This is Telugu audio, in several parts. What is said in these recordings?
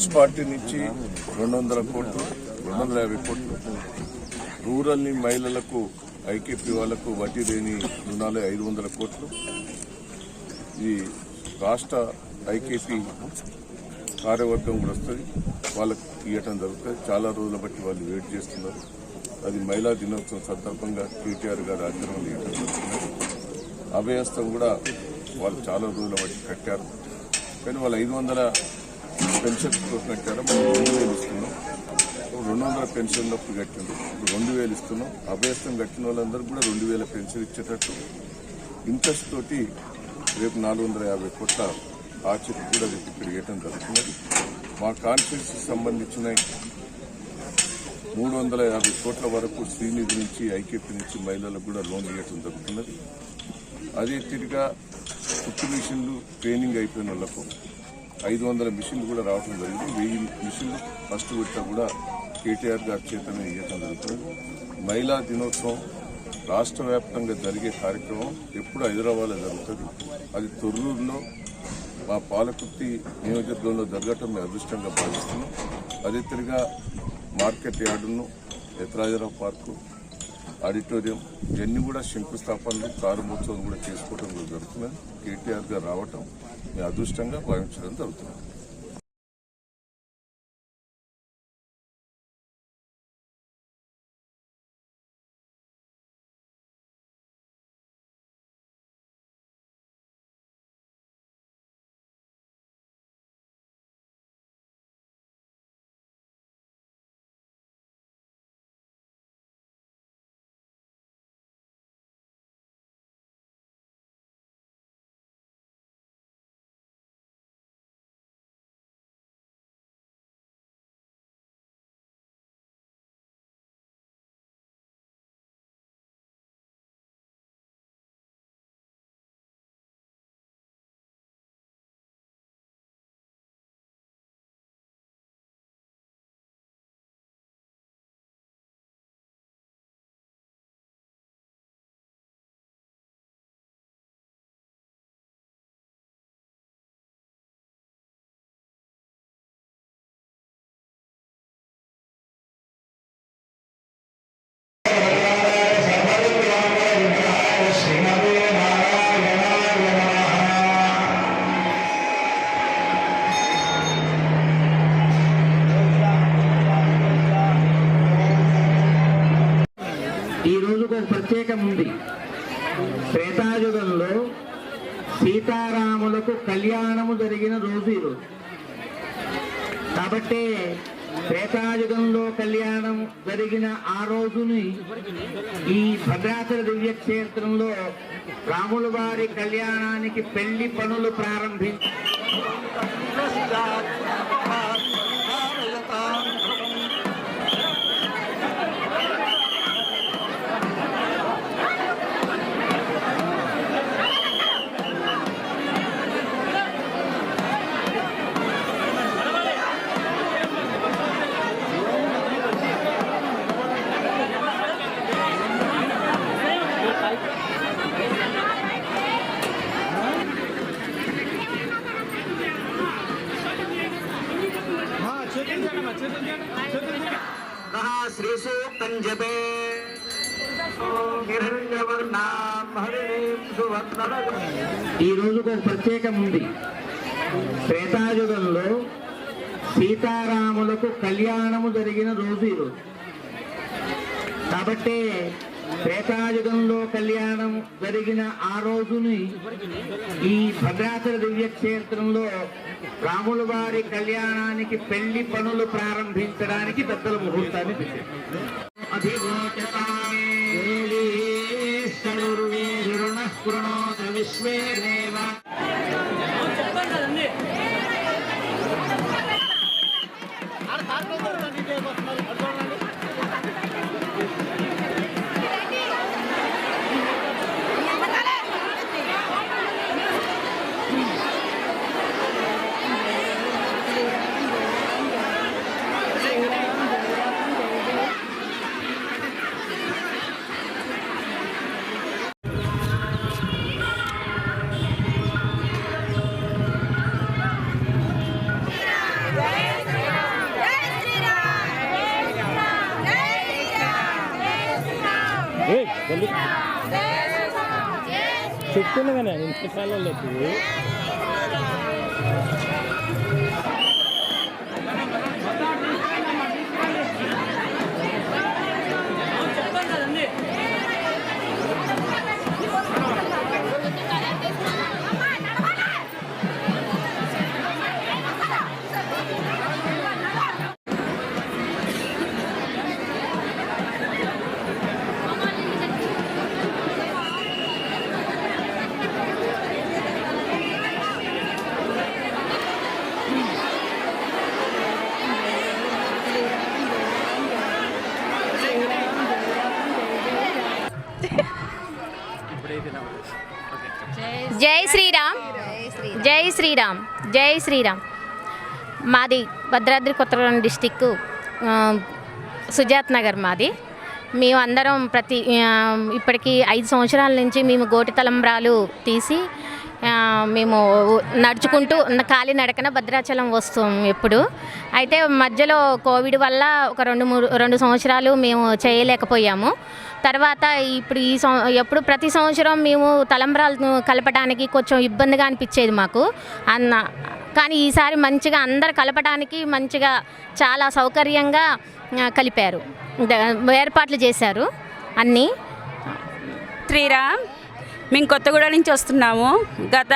మున్సిపాలిటీ నుంచి 200 కోట్లు 250 కోట్లు, రూరల్ మహిళలకు ఐకేపీ వాళ్లకు వడ్డీ లేని రుణాలు 500 కోట్లు, ఈ రాష్ట్ర ఐకేపీ కార్యవర్గం కూడా వస్తుంది, వాళ్ళకి ఇవ్వటం జరుగుతుంది. చాలా రోజుల బట్టి వాళ్ళు వెయిట్ చేస్తున్నారు. అది మహిళా దినోత్సవం సందర్భంగా కేటీఆర్ గారు ఆధ్వర్యంలో ఇవ్వటం జరుగుతున్నది. అభయహస్తం కూడా వాళ్ళు చాలా రోజుల బట్టి కట్టారు, కానీ వాళ్ళు 500 పెన్షన్ కోసం కట్టారు. మనం 2000 ఇస్తున్నాం. 200 పెన్షన్లప్పుడు కట్టింది, ఇప్పుడు 2000 ఇస్తున్నాం. అభయహస్తం కట్టిన వాళ్ళందరూ కూడా 2000 పెన్షన్ ఇచ్చేటట్టు ఇంట్రెస్ట్ తోటి రేపు 450 కోట్ల ఆ చెక్ కూడా రేపు ఇక్కడ ఇవ్వటం జరుగుతున్నది. మా కాన్స్టిట్యూన్సీకి సంబంధించిన 350 కోట్ల వరకు శ్రీనిధి నుంచి ఐకేపీ నుంచి మహిళలకు కూడా లోన్ ఇవ్వటం జరుగుతున్నది. అదే తిరిగా కుట్టు మిషన్లు ట్రైనింగ్ అయిపోయిన వాళ్లకు 500 మిషన్లు కూడా రావడం జరిగింది. 1000 మిషన్లు ఫస్ట్ విడత కూడా కేటీఆర్ గారి చేతనే ఇవ్వటం జరుగుతుంది. మహిళా దినోత్సవం రాష్ట్ర వ్యాప్తంగా జరిగే కార్యక్రమం ఎప్పుడు హైదరాబాద్లో జరుగుతుంది. అది తొర్రూరులో మా పాలకుర్తి నియోజకవర్గంలో జరగటం మేము అదృష్టంగా భావిస్తున్నాం. అదే తిరిగా మార్కెట్ యార్డును, ఎత్రాజరావు పార్కు, ఆడిటోరియం ఇవన్నీ కూడా శంకుస్థాపనలు ప్రారంభోత్సవం కూడా చేసుకోవడం కూడా జరుగుతున్నది. కేటీఆర్ గారు రావటం మేము అదృష్టంగా భావించడం జరుగుతుంది. ఈ రోజుకు ఒక ప్రత్యేకం ఉంది. త్రేతాయుగంలో సీతారాములకు కళ్యాణము జరిగిన రోజు ఈరోజు. కాబట్టి త్రేతాయుగంలో కళ్యాణం జరిగిన ఆ రోజుని ఈ భద్రాచల దివ్యక్షేత్రంలో రాముల వారి కళ్యాణానికి పెళ్లి పనులు ప్రారంభించారు. శ్రీసూక్తం జపే ఈ రోజుకు ఒక ప్రత్యేకం ఉంది. త్రేతాయుగంలో సీతారాములకు కళ్యాణము జరిగిన రోజు ఈరోజు. కాబట్టి త్రేతాయుగంలో కళ్యాణం జరిగిన ఆ రోజుని ఈ భద్రాచల దివ్యక్షేత్రంలో రాముల వారి కళ్యాణానికి పెళ్లి పనులు ప్రారంభించడానికి పెద్దల ముహూర్తాన్ని పెట్టారు. చెప్తున్నా కానీ ఇంతకాలం లేదు. జై శ్రీరామ్, జై శ్రీరామ్, జై శ్రీరామ్. మాది భద్రాద్రి కొత్తగూడెం డిస్టిక్ సుజాత్ నగర్ మాది. మేము అందరం ఇప్పటికి 5 సంవత్సరాల నుంచి మేము గోటి తలంబ్రాలు తీసి మేము నడుచుకుంటూ కాలినడకన భద్రాచలం వస్తాం ఎప్పుడు. అయితే మధ్యలో కోవిడ్ వల్ల ఒక 2 సంవత్సరాలు మేము చేయలేకపోయాము. తర్వాత ఇప్పుడు ఎప్పుడు ప్రతి సంవత్సరం మేము తలంబ్రాలు కలపడానికి కొంచెం ఇబ్బందిగా అనిపించేది మాకు కానీ ఈసారి మంచిగా అందరు కలపడానికి మంచిగా చాలా సౌకర్యంగా కలిపారు, ఏర్పాట్లు చేశారు అన్నీ. శ్రీరామ్, మేము కొత్తగూడెం నుంచి వస్తున్నాము. గత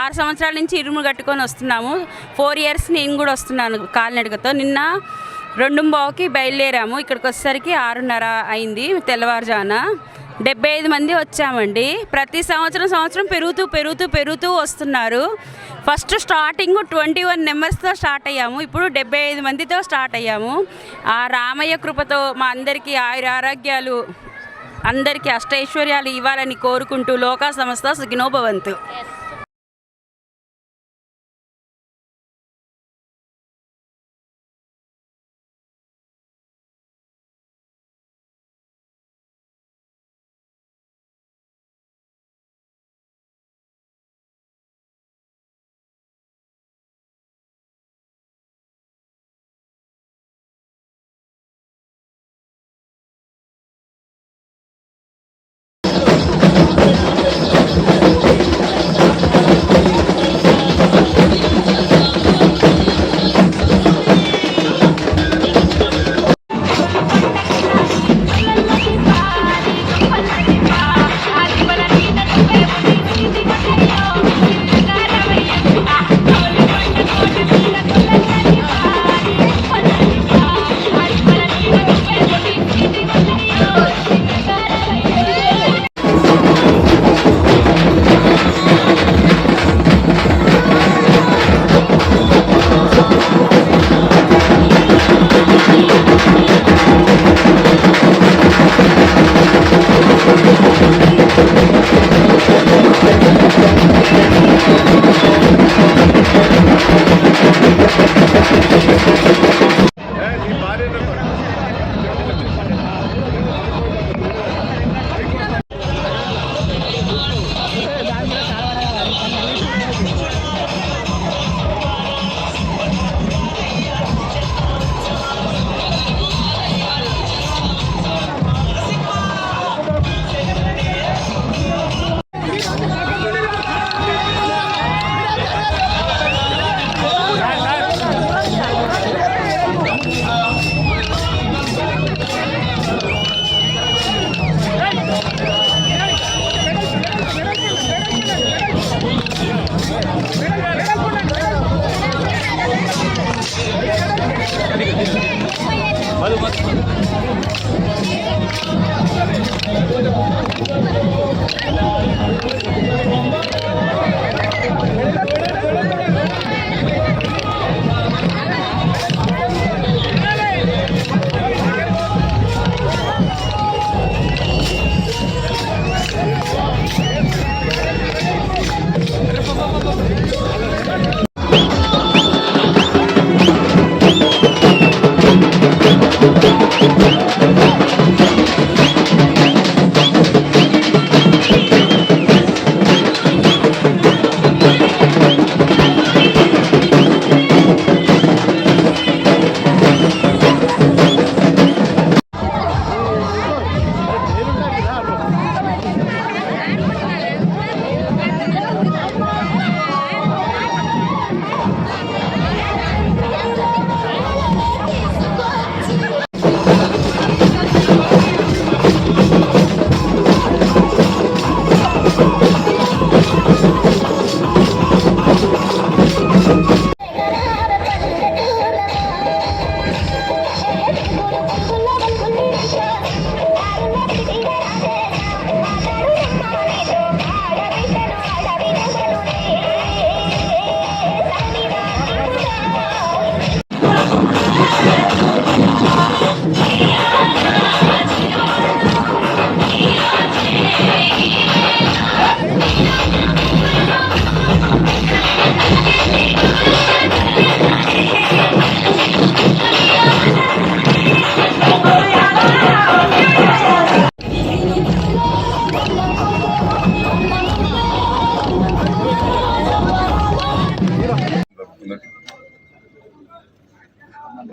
6 సంవత్సరాల నుంచి ఇరుములు కట్టుకొని వస్తున్నాము. 4 ఇయర్స్ నేను కూడా వస్తున్నాను కాలినడకతో. నిన్న 2:15కి బయలుదేరాము. ఇక్కడికి వచ్చేసరికి 6:30 అయింది తెల్లవారుజాన. 75 మంది వచ్చామండి. ప్రతి సంవత్సరం పెరుగుతూ వస్తున్నారు. ఫస్ట్ స్టార్టింగ్ 21 నెంబర్స్తో స్టార్ట్ అయ్యాము. ఇప్పుడు 75 మందితో స్టార్ట్ అయ్యాము. ఆ రామయ్య కృపతో మా అందరికీ ఆయురారోగ్యాలు, అందరికీ అష్టైశ్వర్యాలు ఇవ్వాలని కోరుకుంటూ లోకా సమస్త సుఖినో భవంతు.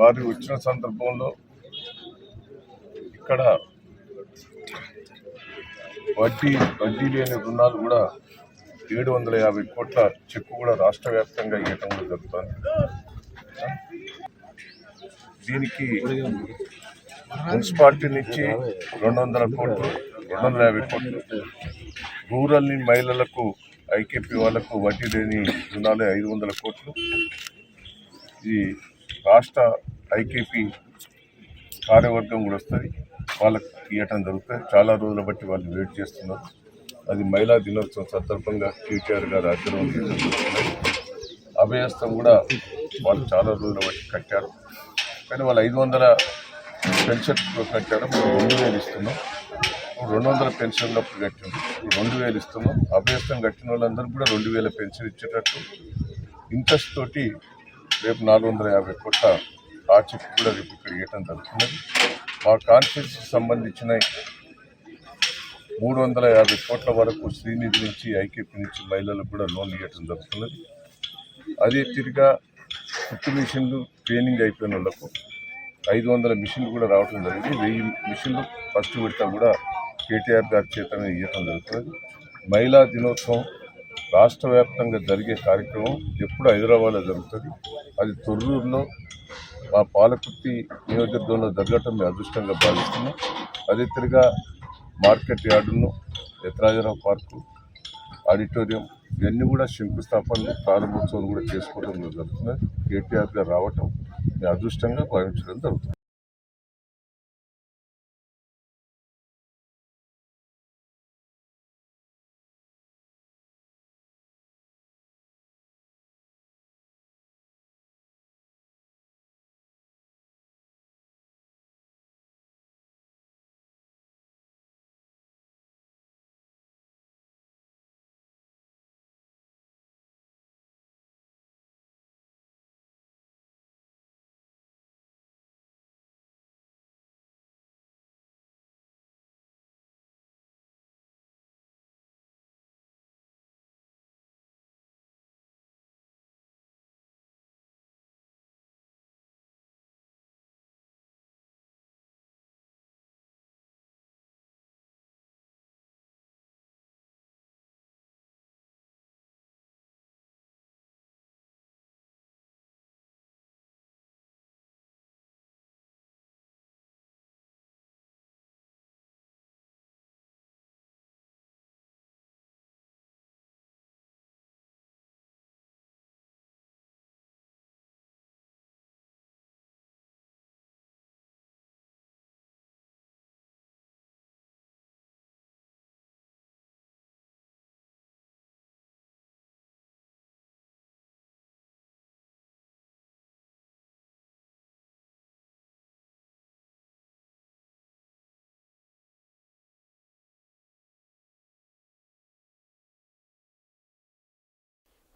వారు వచ్చిన సందర్భంలో ఇక్కడ వడ్డీ లేని రుణాలు కూడా 750 కోట్ల చెక్కు కూడా రాష్ట్ర వ్యాప్తంగా ఇవ్వటం కూడా జరుగుతుంది. దీనికి మున్సిపాలిటీ నుంచి 200 కోట్లు 250 కోట్లు, రూరల్ మహిళలకు ఐకేపీ వాళ్లకు వడ్డీ లేని రుణాలు 500 కోట్లు, ఈ రాష్ట్ర ఐకేపీ కార్యవర్గం కూడా వస్తుంది, వాళ్ళకి ఇవ్వటం జరుగుతుంది. చాలా రోజుల బట్టి వాళ్ళు వెయిట్ చేస్తున్నారు. అది మహిళా దినోత్సవం సందర్భంగా కేటీఆర్ గారు ఆధ్వర్యంలో చేయడం జరుగుతుంది. అభయస్థం కూడా వాళ్ళు చాలా రోజుల బట్టి కట్టారు, కానీ వాళ్ళు 500 పెన్షన్ కట్టారు. మేము 2000 ఇస్తున్నాం. 200 పెన్షన్లప్పుడు కట్టింది, 2000 ఇస్తున్నాం. అభయస్థం కట్టిన వాళ్ళందరూ కూడా 2000 పెన్షన్ ఇచ్చేటట్టు ఇంట్రెస్ట్ తోటి రేపు 450 కోట్ల ఆ చెక్ కూడా రేపు ఇక్కడ ఇవ్వటం జరుగుతున్నది. మా కాన్స్టిట్యూన్సీకి సంబంధించిన 350 కోట్ల వరకు శ్రీనిధి నుంచి ఐకేపీ నుంచి మహిళలకు కూడా లోన్లు ఇవ్వటం జరుగుతున్నది. అదే తిరిగా కుట్టు మిషన్లు ట్రైనింగ్ అయిపోయిన వాళ్ళకు 500 మిషన్లు కూడా రావడం జరిగింది. 1000 మిషన్లు ఫస్ట్ విడత కూడా కేటీఆర్ గారి చేతనే ఇవ్వటం జరుగుతుంది. మహిళా దినోత్సవం రాష్ట్ర వ్యాప్తంగా జరిగే కార్యక్రమం ఎప్పుడు హైదరాబాద్లో జరుగుతుంది. అది తొర్రూరులో మా పాలకుర్తి నియోజకవర్గంలో జరగటం మేము అదృష్టంగా భావిస్తున్నాం. అదే తిరిగా మార్కెట్ యార్డును, యత్రాజరావు పార్కు, ఆడిటోరియం ఇవన్నీ కూడా శంకుస్థాపనలు ప్రారంభోత్సవం కూడా చేసుకోవడం జరుగుతుంది. కేటీఆర్ గారు రావటం మేము అదృష్టంగా భావించడం జరుగుతుంది.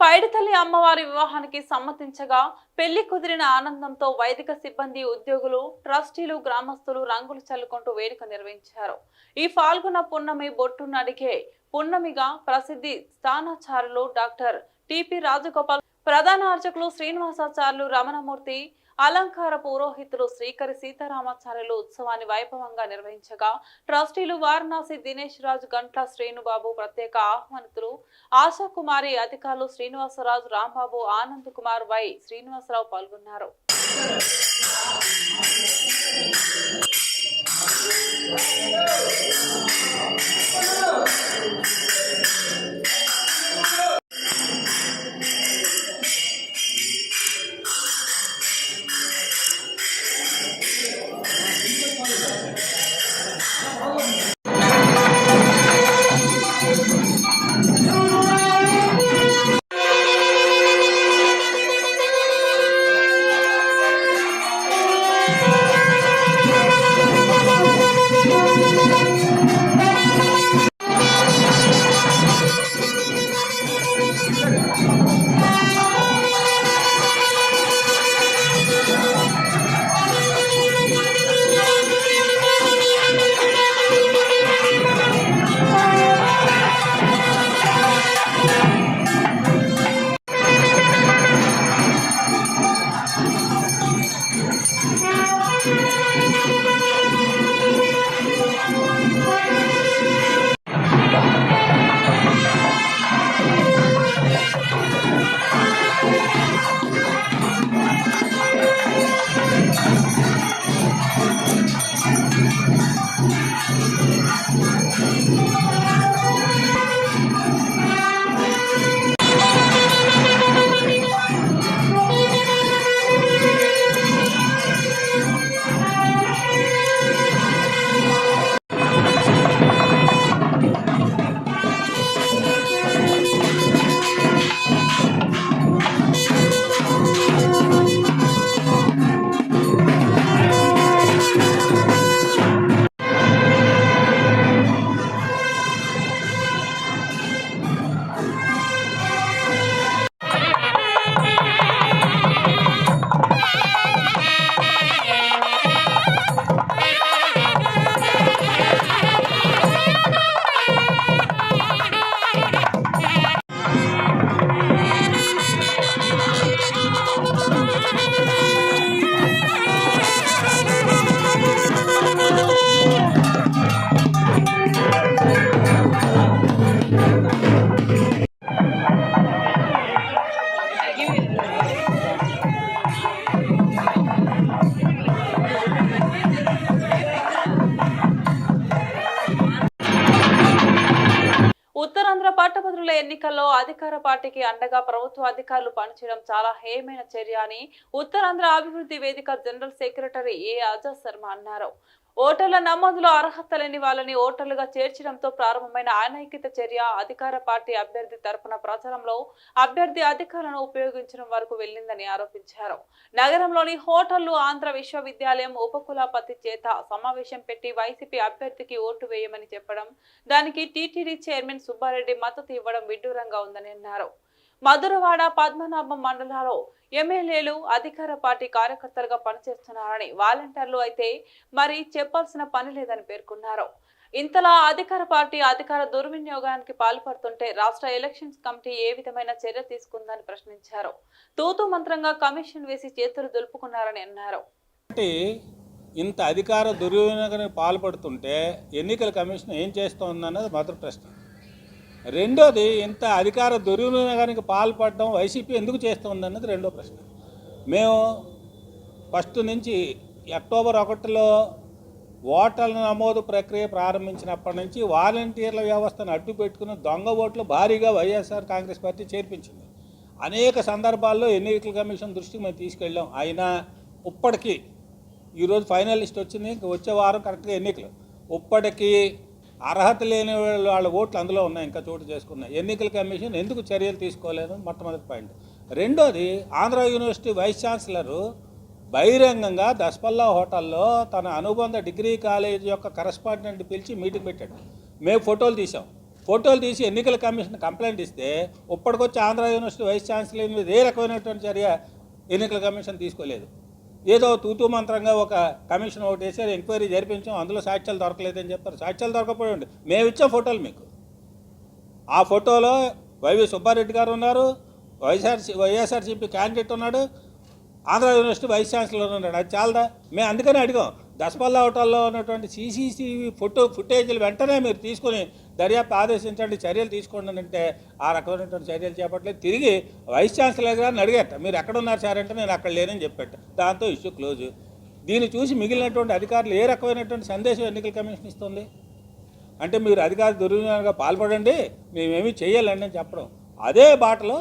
పైడితల్లి అమ్మవారి వివాహానికి సమ్మతించగా పెళ్లి కుదిరిన ఆనందంతో వైదిక సిబ్బంది, ఉద్యోగులు, ట్రస్టీలు, గ్రామస్తులు రంగులు చల్లుకుంటూ వేడుక నిర్వహించారు. ఈ ఫాల్గుణ పున్నమి బొట్టును అడిగే పున్నమిగా ప్రసిద్ధి స్థానాచారులు డాక్టర్ టిపి రాజగోపాల్, ప్రధాన అర్చకులు శ్రీనివాసాచార్యులు, రమణమూర్తి, అలంకార పురోహితులు శ్రీకరి సీతారామాచార్యులు ఉత్సవాన్ని వైభవంగా నిర్వహించగా ట్రస్టీలు వారణాసి దినేష్ రాజు, గంట్ల శ్రీనుబాబు, ప్రత్యేక ఆహ్వానితులు ఆశాకుమారి, అధికారులు శ్రీనివాసరాజు, రాంబాబు, ఆనంద్ కుమార్, వై శ్రీనివాసరావు పాల్గొన్నారు. పట్టభద్రుల ఎన్నికల్లో అధికార పార్టీకి అండగా ప్రభుత్వ అధికారులు పనిచేయడం చాలా హేయమైన చర్య అని ఉత్తరాంధ్ర అభివృద్ధి వేదిక జనరల్ సెక్రటరీ ఏ ఆజాద్ శర్మ అన్నారు. ఓటర్ల నమోదులో అర్హత లేని వాళ్ళని ఓటర్లుగా చేర్చడంతో ప్రారంభమైన అనైతిక చర్య అధికార పార్టీ అభ్యర్థి తరపున ప్రచారంలో అభ్యర్థి అధికారులను ఉపయోగించడం వరకు వెళ్లిందని ఆరోపించారు. నగరంలోని హోటళ్లు ఆంధ్ర విశ్వవిద్యాలయం ఉపకులపతి చేత సమావేశం పెట్టి వైసీపీ అభ్యర్థికి ఓటు వేయమని చెప్పడం, దానికి టీటీడీ చైర్మన్ సుబ్బారెడ్డి మద్దతు ఇవ్వడం విడ్డూరంగా ఉందని అన్నారు. మధురవాడ, పద్మనాభం మండలాల్లో ఎమ్మెల్యేలు అధికార పార్టీ కార్యకర్తలుగా పనిచేస్తున్నారని, వాలంటీర్లు అయితే మరి చెప్పాల్సిన పని లేదని పేర్కొన్నారు. ఇంతలా అధికార పార్టీ అధికార దుర్వినియోగానికి పాల్పడుతుంటే రాష్ట్ర ఎలక్షన్స్ కమిటీ ఏ విధమైన చర్య తీసుకుందని ప్రశ్నించారు. తూతు మంత్రంగా కమిషన్ వేసి చేతులు దులుపుకున్నారని అన్నారు. ఇంత అధికార దుర్వినియోగానికి పాల్పడుతుంటే ఎన్నికల కమిషన్ ఏం చేస్తోందన్నది మొదటి ప్రశ్న. రెండోది, ఇంత అధికార దుర్వినియోగానికి పాల్పడడం వైసీపీ ఎందుకు చేస్తుందన్నది రెండో ప్రశ్న. మేము ఫస్ట్ నుంచి అక్టోబర్ 1లో ఓటర్ల నమోదు ప్రక్రియ ప్రారంభించినప్పటి నుంచి వాలంటీర్ల వ్యవస్థను అడ్డు పెట్టుకుని దొంగ ఓట్లు భారీగా వైఎస్ఆర్ కాంగ్రెస్ పార్టీ చేర్పించింది. అనేక సందర్భాల్లో ఎన్నికల కమిషన్ దృష్టికి మేము తీసుకెళ్ళాం. అయినా ఇప్పటికీ ఈరోజు ఫైనల్ లిస్ట్ వచ్చింది, ఇంకా వచ్చే వారం కరెక్ట్గా ఎన్నికలు. ఇప్పటికీ అర్హత లేని వాళ్ళ ఓట్లు అందులో ఉన్నాయి, ఇంకా చోటు చేసుకున్నాయి. ఎన్నికల కమిషన్ ఎందుకు చర్యలు తీసుకోలేదు మొట్టమొదటి పాయింట్. రెండోది, ఆంధ్ర యూనివర్సిటీ వైస్ ఛాన్సలరు బహిరంగంగా దస్పల్లా హోటల్లో తన అనుబంధ డిగ్రీ కాలేజ్ యొక్క కరెస్పాండెంట్ పిలిచి మీటింగ్ పెట్టాడు. మేము ఫోటోలు తీసాం. ఫోటోలు తీసి ఎన్నికల కమిషన్ కంప్లైంట్ ఇస్తే ఇప్పటికొచ్చి ఆంధ్ర యూనివర్సిటీ వైస్ ఛాన్సలర్ మీద ఏ రకమైనటువంటి చర్య ఎన్నికల కమిషన్ తీసుకోలేదు. ఏదో తూతూ మంత్రంగా ఒక కమిషన్ ఒకటి వేసారు, ఎంక్వైరీ జరిపించాం, అందులో సాక్ష్యాలు దొరకలేదని చెప్పారు. సాక్ష్యాలు దొరకపోయింది, మేము ఇచ్చే ఫోటోలు మీకు. ఆ ఫోటోలో వైవి సుబ్బారెడ్డి గారు ఉన్నారు, వైఎస్ఆర్సీపీ క్యాండిడేట్ ఉన్నాడు, ఆంధ్ర యూనివర్సిటీ వైస్ ఛాన్సలర్ ఉన్నాడు. అది చాలదా? మేము అందుకనే అడిగాం, దస్పల్లా హోటల్లో ఉన్నటువంటి సీసీటీవీ ఫుటేజీలు వెంటనే మీరు తీసుకుని దర్యాప్తు ఆదేశించండి, చర్యలు తీసుకోండి అంటే ఆ రకమైనటువంటి చర్యలు చేపట్టలేదు. తిరిగి వైస్ ఛాన్సలర్ గారిని అడిగట, మీరు ఎక్కడున్నారు సార్ అంటే నేను అక్కడ లేనని చెప్పాట. దాంతో ఇష్యూ క్లోజ్. దీన్ని చూసి మిగిలినటువంటి అధికారులు ఏ రకమైనటువంటి సందేశం ఎన్నికల కమిషన్ ఇస్తుంది అంటే, మీరు అధికార దుర్వినియోగంగా పాల్పడండి, మేమేమీ చేయాలండి అని చెప్పడం. అదే బాటలో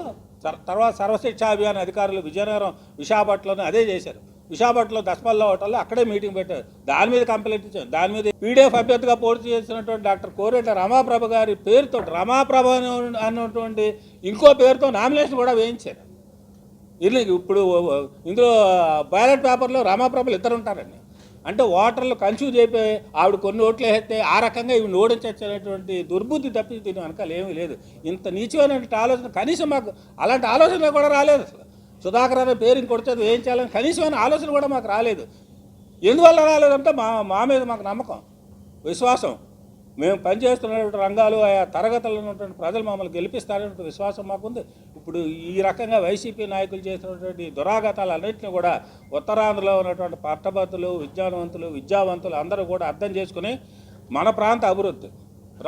తర్వాత సర్వశిక్షా అభియాన్ అధికారులు విజయనగరం, విశాఖపట్నంలో అదే చేశారు. విశాఖపట్నంలో దస్పల్లా హోటల్లో అక్కడే మీటింగ్ పెట్టారు. దాని మీద కంప్లైంట్ ఇచ్చారు. దాని మీద పీడీఎఫ్ అభ్యర్థిగా పోటీ చేసినటువంటి డాక్టర్ కోరెట్ల రమాప్రభ గారి పేరుతో రమాప్రభ అన్నటువంటి ఇంకో పేరుతో నామినేషన్ కూడా వేయించారు. ఇప్పుడు ఇందులో బ్యాలెట్ పేపర్లో రమాప్రభలు ఇద్దరు ఉంటారండి. అంటే ఓటర్లు కన్ఫ్యూజ్ అయిపోయి ఆవిడ కొన్ని ఓట్లు వేస్తే ఆ రకంగా ఇవి ఓడించనేటువంటి దుర్బుద్ధి తప్పి దీని వెనకాల ఏమీ లేదు. ఇంత నీచమైనటువంటి ఆలోచన కనీసం మాకు అలాంటి ఆలోచన కూడా రాలేదు. అసలు సుధాకర్ అనే పేరు ఇంకొడితే వేయించాలని కనీసమైన ఆలోచన కూడా మాకు రాలేదు. ఎందువల్ల రాలేదంటే మా మీద మాకు నమ్మకం, విశ్వాసం. మేము పనిచేస్తున్నటువంటి రంగాలు, ఆయా తరగతుల్లో ఉన్నటువంటి ప్రజలు మమ్మల్ని గెలిపిస్తారనే విశ్వాసం మాకుంది. ఇప్పుడు ఈ రకంగా వైసీపీ నాయకులు చేసినటువంటి దురాఘాతాలన్నింటినీ కూడా ఉత్తరాంధ్రలో ఉన్నటువంటి పట్టభద్రులు, విద్యావంతులు అందరూ కూడా అర్థం చేసుకుని మన ప్రాంత అభివృద్ధి,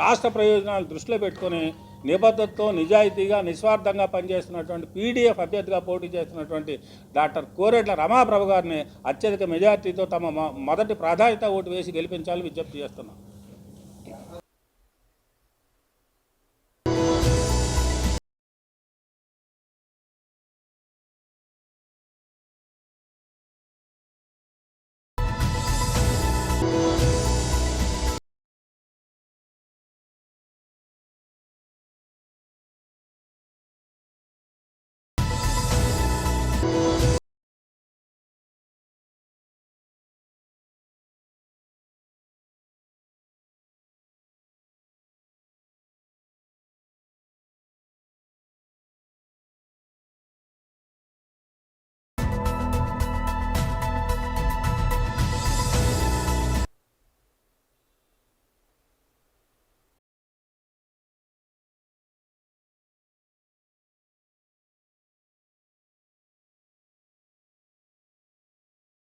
రాష్ట్ర ప్రయోజనాలు దృష్టిలో పెట్టుకుని నిబద్ధతతో, నిజాయితీగా, నిస్వార్థంగా పనిచేస్తున్నటువంటి పీడీఎఫ్ అభ్యర్థిగా పోటీ చేస్తున్నటువంటి డాక్టర్ కోరెట్ల రమాప్రభ గారిని అత్యధిక మెజార్టీతో తమ మొదటి ప్రాధాన్యత ఓటు వేసి గెలిపించాలని విజ్ఞప్తి చేస్తున్నాం.